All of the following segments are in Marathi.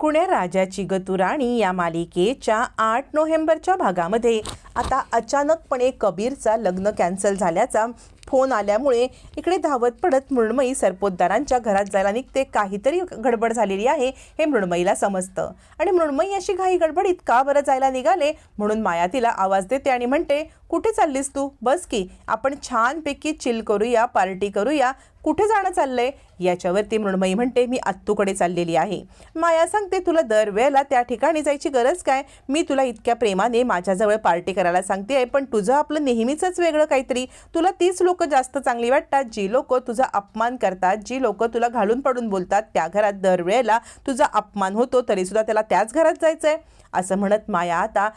कुण्या राजाची गतू राणी या मालिकेच्या 8 नोव्हेंबरच्या भागामध्ये आता अचानकपणे कबीरचा लग्न कॅन्सल झाल्याचा फोन आल्यामुळे इकडे धावत पडत मृण्मयी सरपोतदारांच्या घरात जायला निघते. काहीतरी गडबड झालेली आहे हे मृण्मयीला समजतं आणि मृण्मयी अशी घाई गडबडीत का बरं जायला निघाले म्हणून माया तिला आवाज देते आणि म्हणते, कुठे चाललीस तू? बस की, आपण छानपैकी चिल करूया, पार्टी करूया. कुठे जाणं चाललंय? याच्यावरती मृण्मयी म्हणते, मी आत्तूकडे चाललेली आहे. माया सांगते, तुला दरवेळेला त्या ठिकाणी जायची गरज काय? मी तुला इतक्या प्रेमाने माझ्याजवळ पार्टी करायला सांगते, पण तुझं आपलं नेहमीच वेगळं काहीतरी. तुला तीच लोक जास्त चांगली वाटतात जी लोक तुझा अपमान करतात, जी लोक तुला घालून पडून बोलतात. त्या घरात दरवेळेला तुझा अपमान होतो तरी सुद्धा त्याला त्याच घरात जायचंय. असं म्हणत माया आता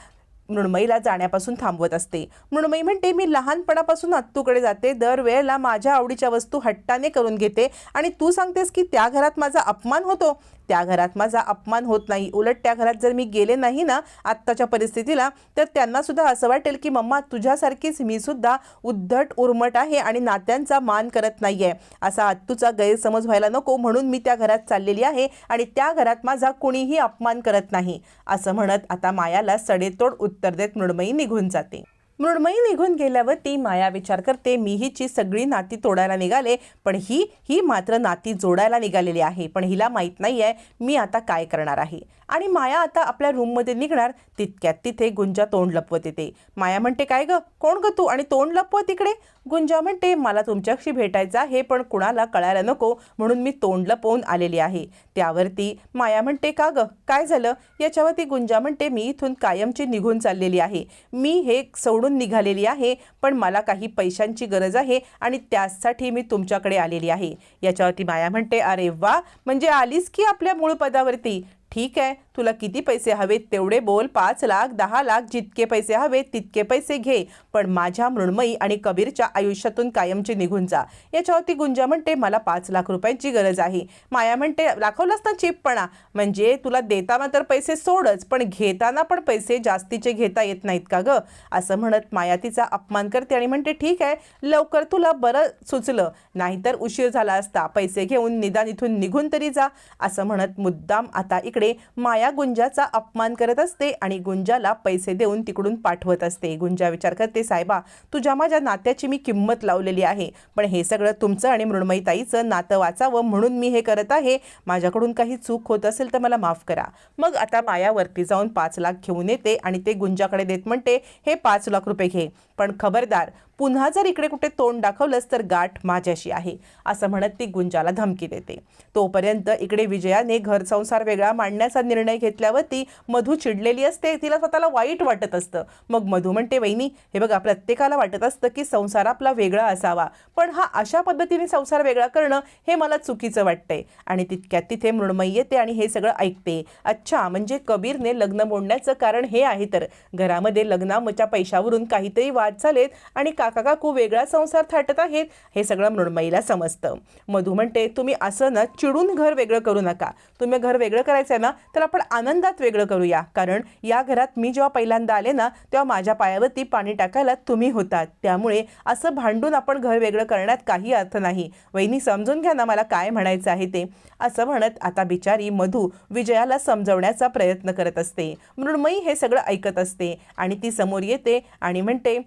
मृण्मयीला जाण्यापासून थांबवत असते. मृण्मयी म्हणते, मी लहानपणापासून आत्तूकडे जाते, दरवेळेला माझ्या आवडीच्या वस्तू हट्टाने करून घेते आणि तू सांगतेस की त्या घरात माझा अपमान होतो. त्या घरात माझा अपमान होत नाही. उलट त्या घरात जर मी गेले नाही ना आत्ताच्या परिस्थितीला, तर त्यांना सुद्धा असं वाटेल की मम्मा तुझ्यासारखीच मी सुद्धा उद्धट उर्मट आहे आणि नात्यांचा मान करत नाहीये. असा आत्तूचा गैरसमज व्हायला नको म्हणून मी त्या घरात चाललेली आहे आणि त्या घरात माझा कुणीही अपमान करत नाही. असं म्हणत आता मायाला सडेतोड उत्तर देत मृण्मयी निघून जाते. मृण्मयी निघून गेल्यावर ती माया विचार करते, मी हिची सगळी नाती तोडायला निघाले, पण ही मात्र नाती जोडायला निघालेली आहे. पण हिला माहीत नाही आहे मी आता काय करणार आहे. आणि माया आता आपल्या रूममध्ये निघणार तितक्यात तिथे गुंजा तोंड लपवत येते. माया म्हणते, काय ग, कोण ग तू आणि तोंड लपवत इकडे? गुंजा म्हणते, मला तुमच्याशी भेटायचं आहे पण कुणाला कळायला नको म्हणून मी तोंड लपवून आलेली आहे. त्यावरती माया म्हणते, का ग, काय झालं? याच्यावरती गुंजा म्हणते, मी इथून कायमची निघून चाललेली आहे. मी हे सोडून निघालेली आहे, पण मला काही पैशांची गरज आहे आणि त्यासाठी मी तुमच्याकडे आलेली आहे. याच्यावरती माया म्हणते, अरे वा, म्हणजे आलीस की आपल्या मूळ पदावरती. ठीक आहे, तुला किती पैसे हवेत तेवढे बोल, 5 लाख 10 लाख जितके पैसे हवेत तितके पैसे घे, पण माझ्या मृण्मयी आणि कबीरच्या आयुष्यातून कायमची निघून जा. याच्यावरती गुंजा म्हणते, मला 5 लाख रुपयांची गरज आहे. माया म्हणते, दाखवलास ना चीपपणा, म्हणजे तुला देताना तर पैसे सोडच पण घेताना पण पैसे जास्तीचे घेता येत नाहीत का ग? असं म्हणत माया तिचा अपमान करते आणि म्हणते, ठीक आहे, लवकर तुला बरं सुचलं, नाहीतर उशीर झाला असता. पैसे घेऊन निदान इथून निघून तरी जा. असं म्हणत मुद्दाम आता इकडे माया गुंजाचा अपमान करत असते आणि गुंजाला पैसे देऊन तिकडून पाठवत असते. गुंजा विचार करते, साहेबा, तुझ्या माझ्या नात्याची मी किंमत लावलेली आहे, पण हे सगळं तुमचं आणि मृण्मयीताईचं नातं वाचावं म्हणून मी हे करत आहे. माझ्याकडून काही चूक होत असेल तर मला माफ करा. मग आता माया वरती जाऊन 5 लाख घेऊन येते आणि ते गुंजाकडे देत म्हणते, हे 5 लाख रुपये घे, पण खबरदार, पुन्हा जर इकडे कुठे तोंड दाखवलंस तर गाठ माझ्याशी आहे. असं म्हणत ती गुंजाला धमकी देते. तोपर्यंत इकडे विजयाने घर संसार वेगळा मांडण्याचा निर्णय घेतल्यावरती मधू चिडलेली असते. तिला स्वतःला वाईट वाटत असतं. मग मधू म्हणते, वहिनी, हे बघा, प्रत्येकाला वाटत असतं की संसार आपला वेगळा असावा, पण हा अशा पद्धतीने संसार वेगळा करणं हे मला चुकीचं वाटतंय. आणि तितक्यात तिथे मृण्मयी येते आणि हे सगळं ऐकते. अच्छा, म्हणजे कबीरने लग्न मोडण्याचं कारण हे आहे, तर घरामध्ये लग्नाच्या पैशावरून काहीतरी वाद झालेत आणि काका काकू वेगळा संसार थाटत आहेत. हे सगळं मृण्मयीला समजतं. मधू म्हणते, तुम्ही असं ना चिडून घर वेगळं करू नका. तुम्ही घर वेगळं करायचं आहे ना तर आपण आनंदात वेगळं करूया, कारण या घरात मी जेव्हा पहिल्यांदा आले ना तेव्हा माझ्या पायावरती पाणी टाकायला तुम्ही होतात. त्यामुळे असं भांडून आपण घर वेगळं करण्यात काही अर्थ नाही. वहिनी, समजून घ्या ना मला काय म्हणायचं आहे ते. असं म्हणत आता बिचारी मधू विजयाला समजवण्याचा प्रयत्न करत असते. मृण्मयी हे सगळं ऐकत असते आणि ती समोर येते आणि म्हणते,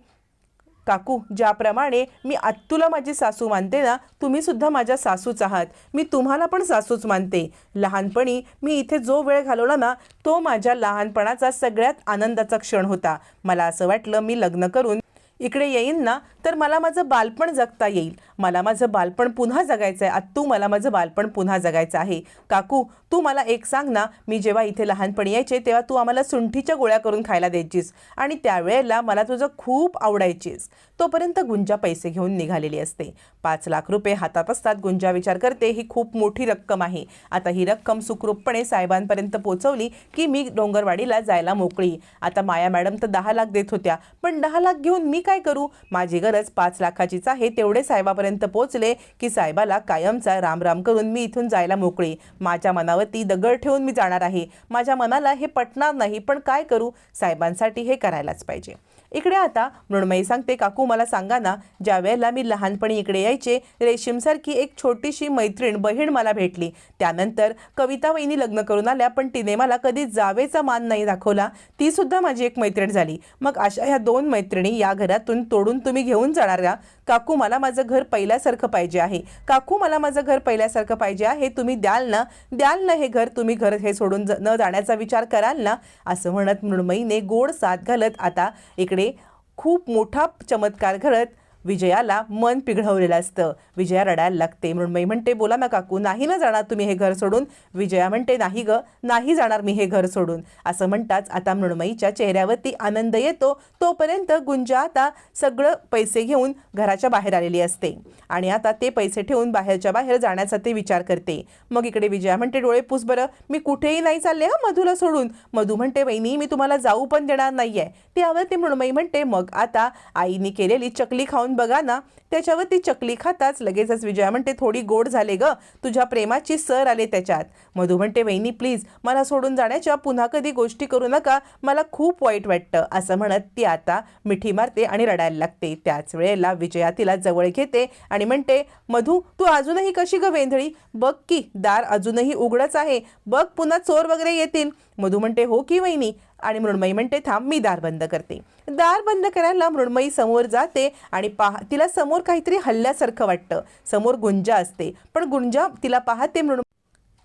काकू, ज्याप्रमाणे मी आत्तूला माझी सासू मानते ना, तुम्ही सुद्धा माझ्या सासूच आहात. मी तुम्हाला पण सासूच मानते. लहानपणी मी इथे जो वेळ घालवला ना तो माझ्या लहानपणाचा सगळ्यात आनंदाचा क्षण होता. मला असं वाटलं मी लग्न करून इकडे येईन ना तर मला माझं बालपण जगता येईल. मला माझं बालपण पुन्हा जगायचं आहे. आत्तू, मला माझं बालपण पुन्हा जगायचं आहे. काकू, तू मला एक सांग ना, मी जेव्हा इथे लहानपणी यायचे तेव्हा तू आम्हाला सुंठीच्या गोळ्या करून खायला द्यायचीस आणि त्यावेळेला मला तुझं खूप आवडायचीस. तोपर्यंत गुंजा पैसे घेऊन निघालेली असते. 5 लाख रुपये हातात असतात. गुंजा विचार करते, ही खूप मोठी रक्कम आहे. आता ही रक्कम सुखरूपपणे साहेबांपर्यंत पोहोचवली की मी डोंगरवाडीला जायला मोकळी. आता माया मॅडम तर 10 लाख देत होत्या, पण 10 लाख घेऊन मी काय करू? माझी गरज 5 लाखाचीच आहे. तेवढे साहेबापर्यंत पोहोचले की साहेबाला कायमचा राम राम करून मी इथून जायला मोकळी. माझ्या मनावरती दगड ठेवून मी जाणार आहे. माझ्या मनाला हे पटणार नाही, पण काय करू? साहेबांसाठी हे करायलाच पाहिजे. इकडे आता मृण्मयी सांगते, काकू मला सांगा ना, ज्या वेळेला मी लहानपणी इकडे यायचे रेशीमसारखी एक छोटीशी मैत्रीण बहीण मला भेटली, त्यानंतर कविता वहिनी लग्न करून आल्या पण तिने मला कधी जावेचा मान नाही दाखवला, ती सुद्धा माझी एक मैत्रीण झाली. मग अशा ह्या दोन मैत्रिणी या घरातून तोडून तुम्ही घेऊन जाणार का? काकू मला माझं घर पहिल्यासारखं पाहिजे आहे, काकू मला माझं घर पहिल्यासारखं पाहिजे आहे, तुम्ही द्याल ना हे घर, तुम्ही घर हे सोडून न जाण्याचा विचार कराल ना, असं म्हणत मृण्मयीने गोड साथ घालत आता इकडे खूप मोठा चमत्कार घडत विजयाला मन पिघळवलेलं असतं. विजया रडायला लागते. मृण्मयी म्हणते, बोला ना काकू, नाही ना जाणार तुम्ही हे घर सोडून? विजया म्हणते, नाही ग, नाही जाणार मी हे घर सोडून. असं म्हणताच आता मृण्मयीच्या चेहऱ्यावरती आनंद येतो. तोपर्यंत गुंजा आता सगळं पैसे घेऊन घराच्या बाहेर आलेली असते आणि आता ते पैसे ठेवून बाहेरच्या बाहेर जाण्याचा ते विचार करते. मग इकडे विजया म्हणते, डोळे पुस बरं, मी कुठेही नाही चालले हा मधूला सोडून. मधू म्हणते, वहिनी मी तुम्हाला जाऊ पण देणार नाहीये. त्यावर ती मृण्मयी म्हणते, मग आता आईने केलेली चकली खाऊन बघा ना. त्याच्यावर ती चकली खाताच लगेचच विजया म्हणते, थोडी गोड झाले ग, तुझ्या प्रेमाची सर आले त्याच्यात. मधू म्हणते, वहिनी प्लीज मला सोडून जाण्याच्या पुन्हा कधी गोष्टी करू नका, मला खूप वाईट वाटतं. असं म्हणत ती आता मिठी मारते आणि रडायला लागते. त्याच वेळेला विजया तिला जवळ घेते आणि म्हणते, मधू तू अजूनही कशी ग वेंधळी, बघ की दार अजूनही उघडच आहे, बघ पुन्हा चोर वगैरे येतील. मधू म्हणते, हो की वहिनी. आणि मृण्मयी म्हणते, थांब मी दार बंद करते. दार बंद करायला मृण्मयी समोर जाते आणि तिला समोर काहीतरी हल्ल्यासारखं वाटतं. समोर गुंजा असते पण गुंजा तिला पाहते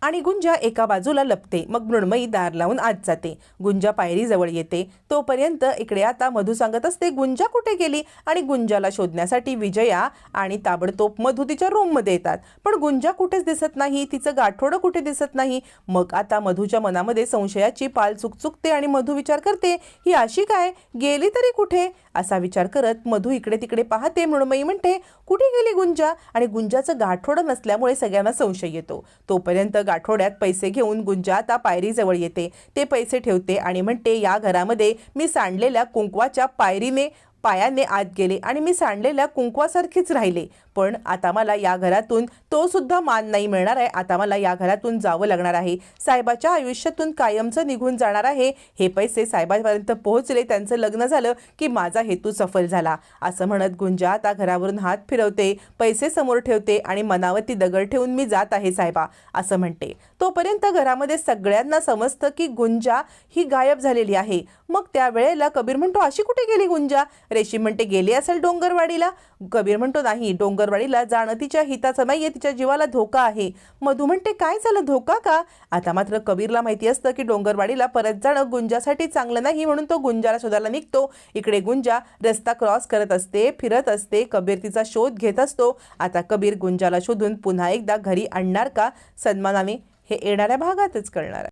आणि गुंजा एका बाजूला लपते. मग मृण्मयी दार लावून आत जाते. गुंजा पायरी जवळ येते. तोपर्यंत इकडे आता मधू सांगत असते, गुंजा कुठे गेली? आणि गुंजाला शोधण्यासाठी विजया आणि ताबडतोब मधू तिच्या रूममध्ये येतात. पण गुंजा कुठेच दिसत नाही, तिचं गाठोडं कुठे दिसत नाही. मग आता मधूच्या मनामध्ये संशयाची पाल चुकचुकते आणि मधू विचार करते, ही अशी काय, गेली तरी कुठे? असा विचार करत मधू इकडे तिकडे पाहते. मृण्मयी म्हणते, कुठे गेली गुंजा? आणि गुंजाचं गाठोडं नसल्यामुळे सगळ्यांना संशय येतो. तोपर्यंत गाठोड्यात पैसे घेऊन गुंजा आता पायरीजवळ येते. ते पैसे ठेवते आणि म्हणते, या घरामध्ये मी सांडलेल्या कुंकवाच्या पायाने आत गेले आणि मी सांडलेल्या कुंकवासारखीच राहिले. पण आता मला या घरातून तो सुद्धा मान नाही मिळणार आहे. आता मला या घरातून जावं लागणार आहे. साहेबाच्या आयुष्यातून कायमचं निघून जाणार आहे. हे पैसे साहेबांपर्यंत पोहोचले, त्यांचं लग्न झालं की माझा हेतू सफल झाला. असं म्हणत गुंजा आता घरावरून हात फिरवते, पैसे समोर ठेवते आणि मनावरती दगड ठेवून मी जात आहे साहेबा, असं म्हणते. तोपर्यंत घरामध्ये सगळ्यांना समजतं की गुंजा ही गायब झालेली आहे. मग त्यावेळेला कबीर म्हणतो, अशी कुठे गेली गुंजा? रेशीम म्हणते, गेली असेल डोंगरवाडीला. कबीर म्हणतो, नाही, डोंगरवाडीला जाणं तिच्या हिताचं नाहीये, तिच्या जीवाला धोका आहे. मधू म्हणते, काय झालं, धोका का? आता मात्र कबीरला माहिती असतं की डोंगरवाडीला परत जाणं गुंजासाठी चांगलं नाही, म्हणून तो गुंजाला शोधायला निघतो. इकडे गुंजा रस्ता क्रॉस करत असते, फिरत असते. कबीर तिचा शोध घेत असतो. आता कबीर गुंजाला शोधून पुन्हा एकदा घरी आणणार का सन्मानाने, हे येणाऱ्या भागातच कळणार आहे.